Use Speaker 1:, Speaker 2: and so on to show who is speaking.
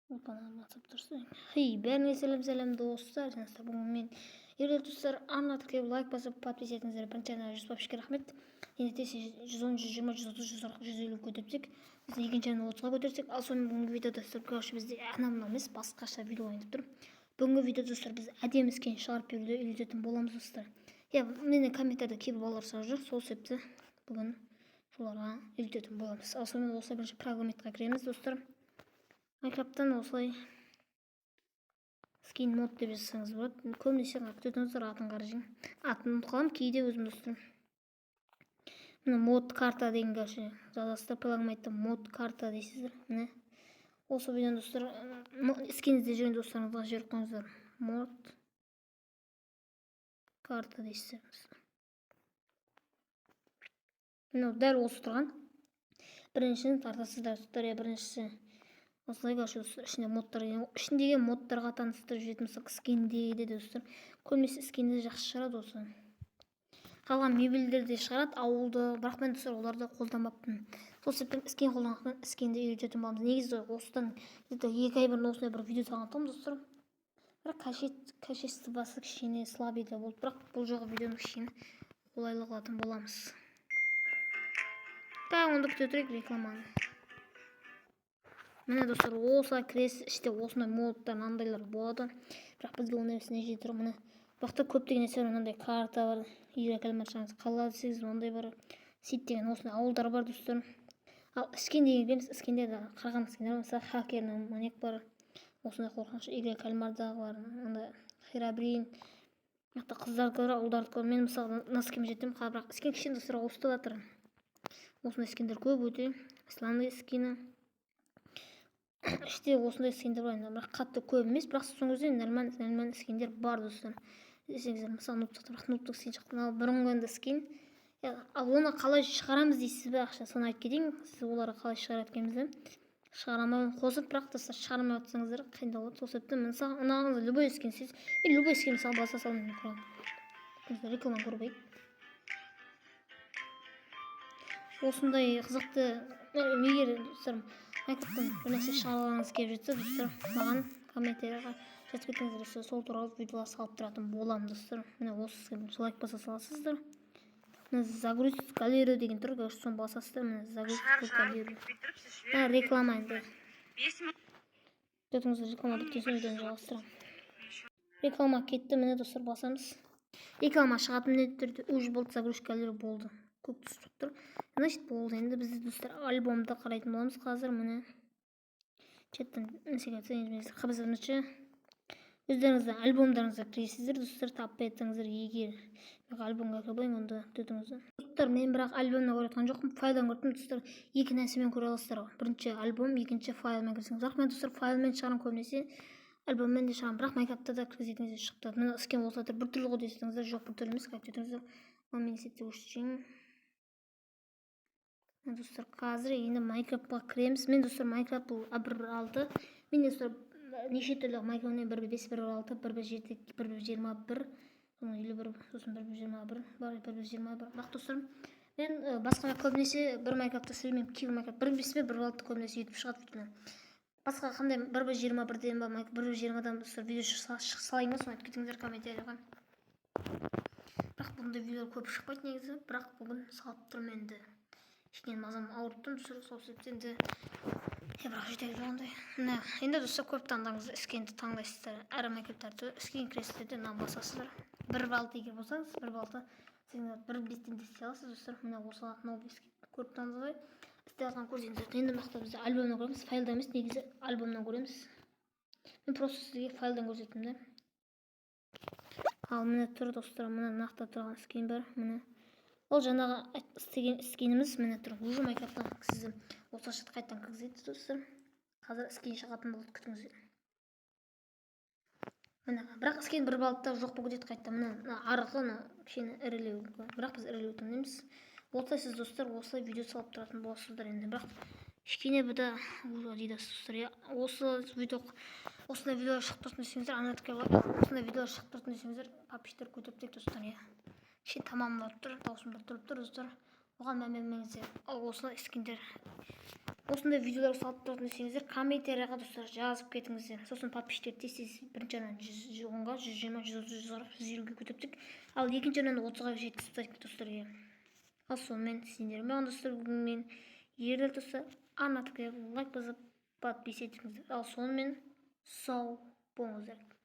Speaker 1: Kanalımı atıp dursun. Hey, bәріңе сәлем достар. Бүгін мен егер достар арнатыққа лайк басып подписывать етіңіздер. Бірінші арна 100 подписчикке рахмет. Енді тесе 110, 120, 130, 140, 150 көтерсек, біз екінші арна 30-ға көтерсек, ал сонымен бүгінгі видеода достар, короче бізде анау емес, басқаша видео ойнап тұр. Бүгінгі видеода достар біз әдемі скин шығарып беруді үйрететін боламыз достар. Я менің комментарийда кейбір балалар сұрап жүр, сол себепті бүгін соларға үйрететін боламыз. Ал сонымен осылай бірінші программетқа кіреміз достар. Майнкрафттан осылай скин мод деп жазсаңыз болады. Көбінесе күтетіңіздер атын қаражың. Атын ұмытып қаламын, кейде өзім достар. Мына мод карта деген короче жазасыздар, плагмайтта мод карта дейсіздер. Міне осы видеоны достар скин іздеп жүрген достарыңызға жіберіп қойыңыздар. Мод карта дейсіздер. Міне дәл осы тұрған. Біріншісін тартасыздар достар, біріншісі осылай короче ішіндегі модтарға таныстырып жүретін мысалы скиндейді достар. Көбінесе скинді жақсы шығарады осы. Қалған мебельдерді шығарады, ауылды, бірақ мен достар оларды қолданбаппын. Сол себептен скин қолданғаннан скинді үйрететін боламыз. Негізі осыдан 2 ай бұрын осындай бір видео салғантым достар. Бірақ качествосы кішкене слабый болды, бірақ бұл жолғы видеоны кішкене қолайлы қылатын боламыз. Онда күте тұрайық рекламаны. Міне достар, осылай кіресіз, іште осындай модтар, мынандайлар болады. Бірақ бізге ондай нәрсені жетір. Міне бұқта көптеген нәрсе бар, мынандай карта бар, кальмаршаңыз қала десеңіз, мынандай бар. Сит деген осындай ауылдар бар достар. Ал скин деген білеміз, скинде де қараған скиндер бар, мысалы хакерный маньяк бар. Осындай қорқынышты кальмардағы бар, мынандай херабрин. Мықты қыздарды бар, ауылдарды бар. Мен мысалы наским жеттім, бірақ скин кішкене достар ауысты жатыр. Осындай скиндер көп өте. Исламный скины. Іште осындай скиндер бар, бірақ қатты көп емес, бірақ соңғы кезде нормальный скиндер бар достар. Десеңіздер, мысалы нуптық скин шықты. Ал бұрынғы енді скин. Ал оны қалай шығарамыз дейсіз бе, ақша соны айтып кетейін. Сіз оларға қалай шығарып еткенімізді шығарамауын қосып, бірақ достар шығармай отсаңыздар қиындау болады. Сол себепті мысалы ұнағыңыз любой скин сіз, любой скин мысалы баса салуын мүмкін. Реклама көрмейді. Осындай қызықты егер достар Майнкрафттан бір нәрсе шығарғыңыз келіп жатса достар, маған комментарийға жазып кетіңіздер, сол туралы видеолар салып тұратын боламын достар. Міне осы лайк баса саласыздар. Міне загрузить галерею деген тұр, соны басасыздар. Міне загрузить галерею. Реклама енді. Күтіңіздер, реклама біткен соң видеоны жалғастырамын. Реклама кетті, міне достар басамыз. Реклама шығатын міндетті уже болды, загрузить галерею болды. Көк түсіп тұр. Значит, болды. Енді бізде достар альбомды қарайтын боламыз қазір. Міне чаттан бірінші өздеріңізді альбомдарыңызға кіресіздер достар, таппай етсеңіздер. Егер альбомға кірбейін, онда төтіңіздер. Достар, мен бірақ альбомна көреткен жоқпын, файлдан көрдім достар. Екі нәрсемен көре аласыздар. Бірінші альбом, екінші файлмен кірсеңіз. Бірақ мен достар файлмен шығарам көбінесе, альбоммен де шығарам. Бірақ Майнкрафтта да кіргізетіңіздер шықты. Міне скин болса да біртүрлі ғой десеңіздер, жоқ біртүрлі емес, как төтіңіздер. Мен есепте өшірейін. Достар, қазір енді Майнкрафтқа кіреміз. Мен достар Майнкрафт бұл 1.6. Мен достар неше түрлі Майнкрафтмен 1.5, 1.6, 1.7, 1.21, елу бір, сосын 1.21 бар, 1.21 бар. Бірақ достар, мен басқа көбінесе бір Майнкрафтты сөйлемеймін, кейбір Майнкрафт 1.5 пен 1.6 көбінесе етіп шығады видеоны. Басқа қандай 1.21-ден ба, 1.20-дан достар видео салайын ба, соны айтып кетіңіздер комментарийға. Бірақ бұндай видеолар көп шықпайды негізі, бірақ бүгін салып тұрмын енді. Кішкене мазам ауырып тұр достар, сол себептен де бірақ жетеді ондай. Міне енді достар көп таңдаңыз, скинді таңдайсыздар. Әрі Майнкрафттарды скин кіресіздер де мынаны басасыздар. 1.6 егер болсаңыз, 1.6 сендер 1.5-тен де істей аласыз достар. Міне осы новый скин көріп таңдағай істей алған көрсеңіздер. Енді мақта бізде альбомнан көреміз, файлда емес, негізі альбомнан көреміз. Мен просто сізге файлдан көрсеттім де. Ал міне тұр достар, міне нақты тұрған скин бар. Міне ол жаңағы істеген скиніміз міне тұр. Уже Майнкрафттан сізді осы шат қайттан кіргізеді достар. Қазір скин шығатын болды, күтіңіздер. Міне, бірақ скин 1.6-та жоқ болып кетеді қайтта. Міне арғы кішкене ірілеу. Бірақ біз ірілеу таңдаймыз. Осылай сіз достар, осылай видео салып тұратын боласыздар енді. Бірақ кішкене бұда дейді достар. Осындай видео шығып тұрсын десеңіздер, осындай видео шығып тұрсын десеңіздер, подписчиктер көтеріп тек достар. Кішкене тамамлап тұр, дауысын бір тұрып тұр достар. Оған мән бермеңіздер. Ал осылай скиндер осындай видеолар салып тұратын десеңіздер комментарияға достар жазып кетіңіздер. Сосын подписчиктер тез бірінші арнадан 110-ға, 120, 130, 140, 150-ге көтөптүк. Ал екінші арнадан 30-ға жеткізіп достарга. Ал сонымен сендер маған достар бүгін мен егер достар арнатыққа лайк басып подписчик етіңіздер. Ал сонымен сау болыңыздар.